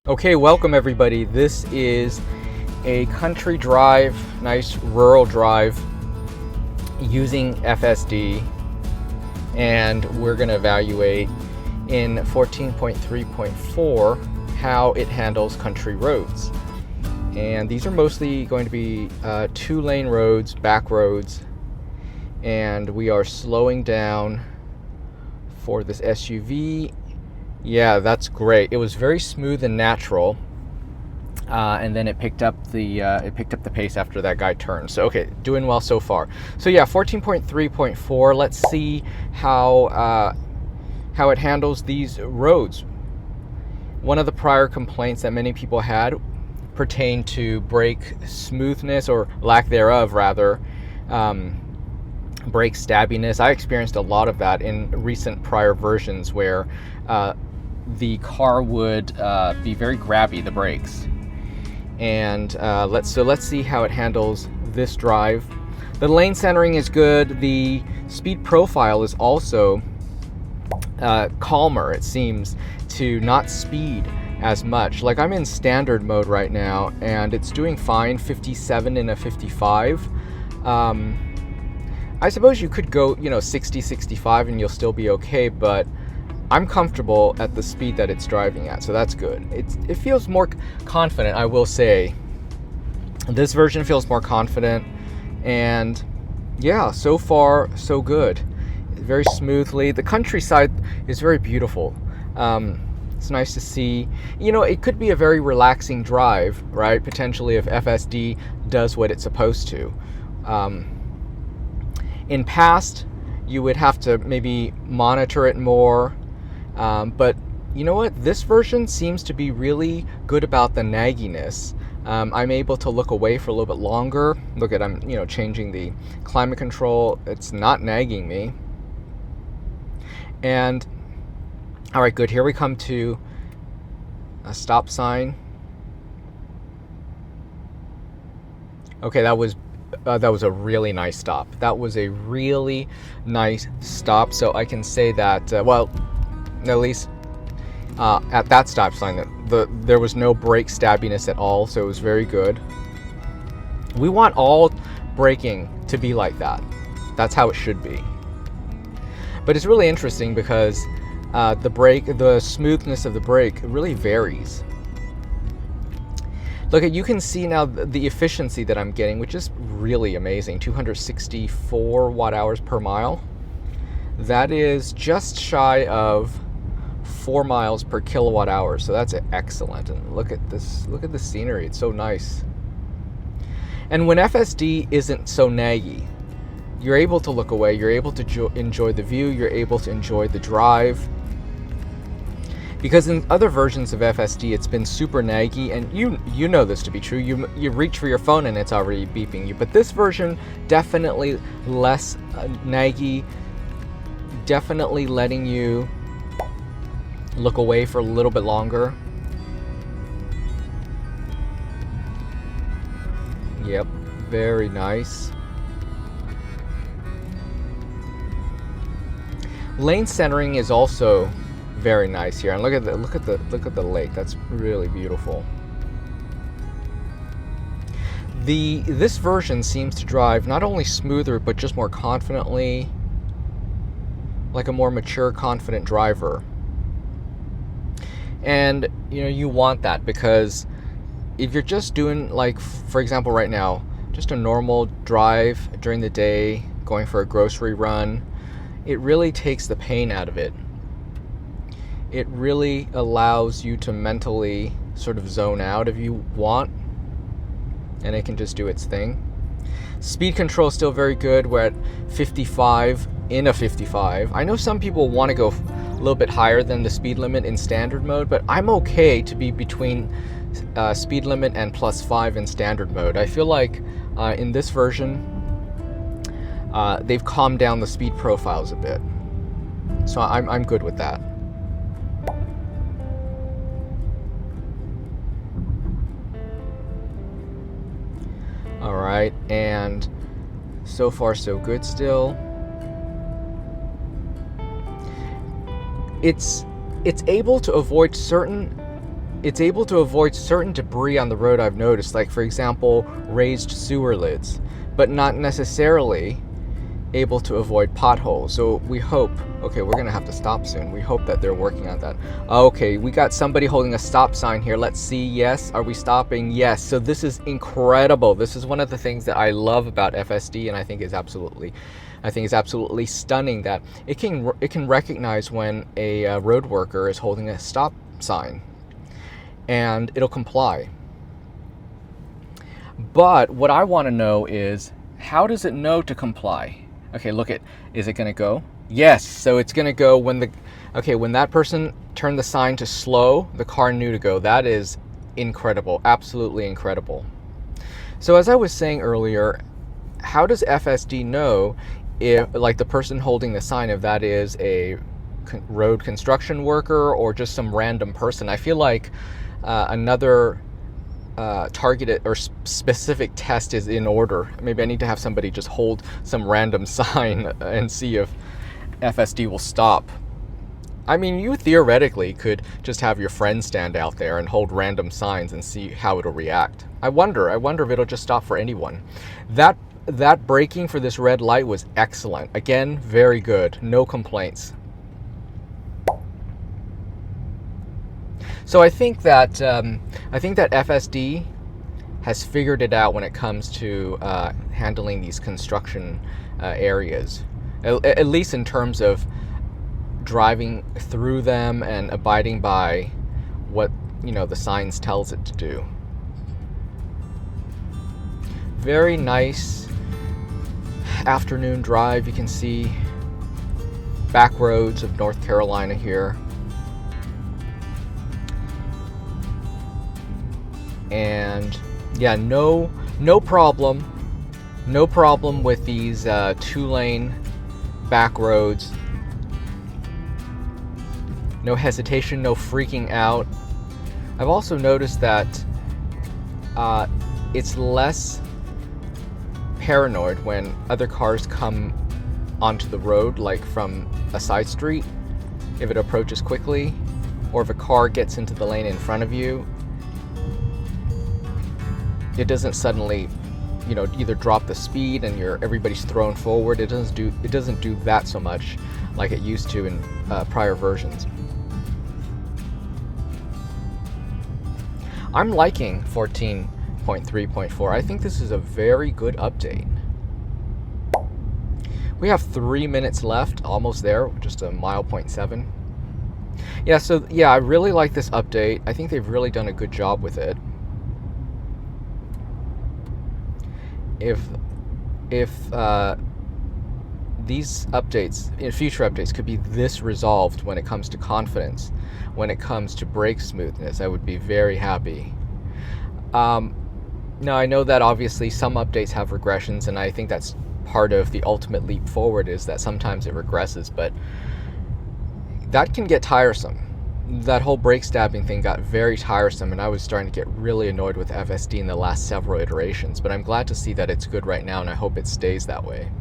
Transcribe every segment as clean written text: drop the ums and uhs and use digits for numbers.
Okay, welcome everybody. This is a country drive, nice rural drive using FSD, and we're going to evaluate in 14.3.4 how it handles country roads. And these are mostly going to be 2-lane roads, back roads, and we are slowing down for this SUV. Yeah, that's great. It was very smooth and natural, and then it picked up the pace after that guy turned. So okay, doing well so far. So yeah, 14.3.4. Let's see how it handles these roads. One of the prior complaints that many people had pertained to brake smoothness, or lack thereof, rather. Brake stabbiness. I experienced a lot of that in recent prior versions where the car would be very grabby, the brakes. And let's see how it handles this drive. The lane centering is good. The speed profile is also calmer. It seems to not speed as much. Like, I'm in standard mode right now and it's doing fine, 57 in a 55. I suppose you could go 60, 65 and you'll still be okay, but I'm comfortable at the speed that it's driving at, so that's good. It feels more confident, I will say. This version feels more confident, and yeah, so far so good. Very smoothly. The countryside is very beautiful. It's nice to see. It could be a very relaxing drive, right? Potentially, if FSD does what it's supposed to. In past, you would have to maybe monitor it more. But you know what? This version seems to be really good about the nagginess. I'm able to look away for a little bit longer. Look at, I'm changing the climate control. It's not nagging me. And all right, good. Here we come to a stop sign. Okay, that was a really nice stop. That was a really nice stop. So I can say that, at least at that stop sign, there was no brake stabbiness at all, so it was very good. We want all braking to be like that. That's how it should be. But it's really interesting because the smoothness of the brake really varies. Look, you can see now the efficiency that I'm getting, which is really amazing. 264 watt-hours per mile. That is just shy of 4 miles per kilowatt hour, so that's excellent. And look at this, look at the scenery, it's so nice. And when FSD isn't so naggy, you're able to look away, you're able to enjoy the view, you're able to enjoy the drive. Because in other versions of FSD, it's been super naggy, and you know this to be true. You reach for your phone and it's already beeping you. But this version, definitely less naggy, definitely letting you look away for a little bit longer. Yep, very nice. Lane centering is also very nice here, and look at the lake. That's really beautiful. This version seems to drive not only smoother but just more confidently, like a more mature, confident driver. And you want that, because if you're just doing, like, for example, right now, just a normal drive during the day, going for a grocery run, it really takes the pain out of it. It really allows you to mentally sort of zone out if you want, and it can just do its thing. Speed control is still very good. We're at 55 in a 55. I know some people want to go a little bit higher than the speed limit in standard mode, but I'm okay to be between speed limit and +5 in standard mode. I feel like in this version, they've calmed down the speed profiles a bit. So I'm good with that. All right, and so far so good still. It's able to avoid certain it's able to avoid certain debris on the road, I've noticed, like for example, raised sewer lids, but not necessarily able to avoid potholes. So we hope, okay, we're gonna have to stop soon. We hope that they're working on that. Okay, we got somebody holding a stop sign here. Let's see, yes, are we stopping? Yes, so this is incredible. This is one of the things that I love about FSD, and I think is absolutely stunning that it can recognize when a road worker is holding a stop sign, and it'll comply. But what I want to know is, how does it know to comply? Okay, look at, is it going to go? Yes, so it's going to go when that person turned the sign to slow, the car knew to go. That is incredible, absolutely incredible. So as I was saying earlier, how does FSD know if, like, the person holding the sign, if that is a road construction worker or just some random person? I feel like another targeted or specific test is in order. Maybe I need to have somebody just hold some random sign and see if FSD will stop. I mean, you theoretically could just have your friend stand out there and hold random signs and see how it'll react. I wonder if it'll just stop for anyone. That braking for this red light was excellent. Again, very good. No complaints. So I think that FSD has figured it out when it comes to handling these construction areas, at least in terms of driving through them and abiding by what the signs tells it to do. Very nice afternoon drive. You can see back roads of North Carolina here. And yeah, no problem with these 2-lane back roads. No hesitation, no freaking out. I've also noticed that it's less paranoid when other cars come onto the road, like from a side street, if it approaches quickly, or if a car gets into the lane in front of you. It doesn't suddenly, either drop the speed and everybody's thrown forward. It doesn't do that so much like it used to in prior versions. I'm liking 14.3.4. I think this is a very good update. We have 3 minutes left, almost there, just a 1.7 miles. Yeah, I really like this update. I think they've really done a good job with it. If these updates, future updates, could be this resolved when it comes to confidence, when it comes to brake smoothness, I would be very happy. Now, I know that obviously some updates have regressions, and I think that's part of the ultimate leap forward, is that sometimes it regresses, but that can get tiresome. That whole brake stabbing thing got very tiresome, and I was starting to get really annoyed with FSD in the last several iterations, but I'm glad to see that it's good right now, and I hope it stays that way.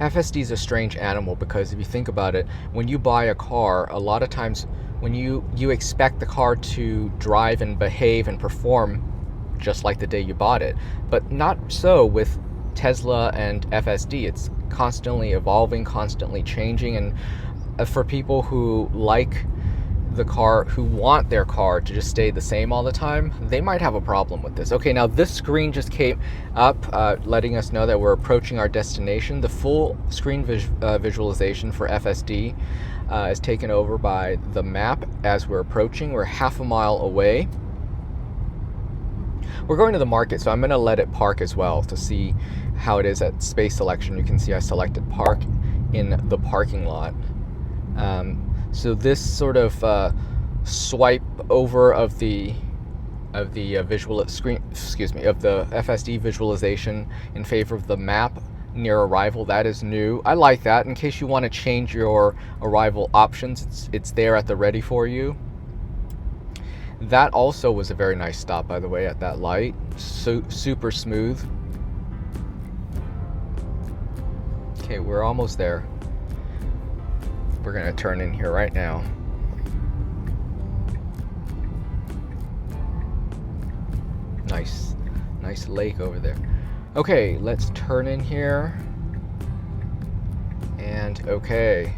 FSD is a strange animal because if you think about it, when you buy a car, a lot of times when you expect the car to drive and behave and perform just like the day you bought it, but not so with Tesla and FSD. It's constantly evolving, constantly changing, and for people who like the car, who want their car to just stay the same all the time, they might have a problem with this. Okay, now this screen just came up letting us know that we're approaching our destination. The full screen visualization for FSD is taken over by the map as we're approaching. We're half a mile away. We're going to the market, so I'm going to let it park as well to see how it is at space selection. You can see I selected park in the parking lot. So this sort of swipe over of the visual screen, of the FSD visualization in favor of the map near arrival, that is new. I like that. In case you want to change your arrival options, it's there at the ready for you. That also was a very nice stop, by the way, at that light. Super smooth. Okay, we're almost there. We're gonna turn in here right now. nice lake over there. Okay, let's turn in here. And okay.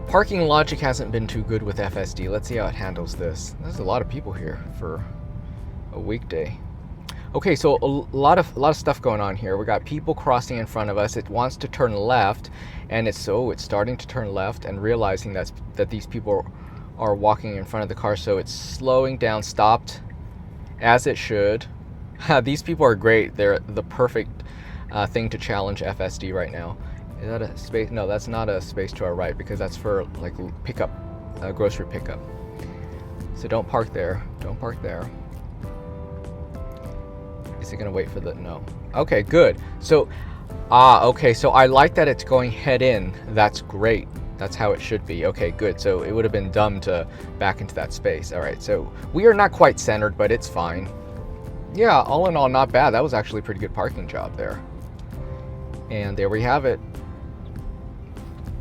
Parking logic hasn't been too good with FSD. Let's see how it handles this. There's a lot of people here for a weekday. Okay, so a lot of stuff going on here. We got people crossing in front of us. It wants to turn left, and it's starting to turn left and realizing that these people are walking in front of the car, so it's slowing down, stopped as it should. These people are great. They're the perfect thing to challenge FSD right now. Is that a space? No, that's not a space to our right, because that's for like pickup, grocery pickup. So don't park there. Don't park there. Is it gonna wait for the, no. Okay, good. So, okay, so I like that it's going head in. That's great. That's how it should be. Okay, good. So it would have been dumb to back into that space. All right, so we are not quite centered, but it's fine. Yeah, all in all, not bad. That was actually a pretty good parking job there. And there we have it.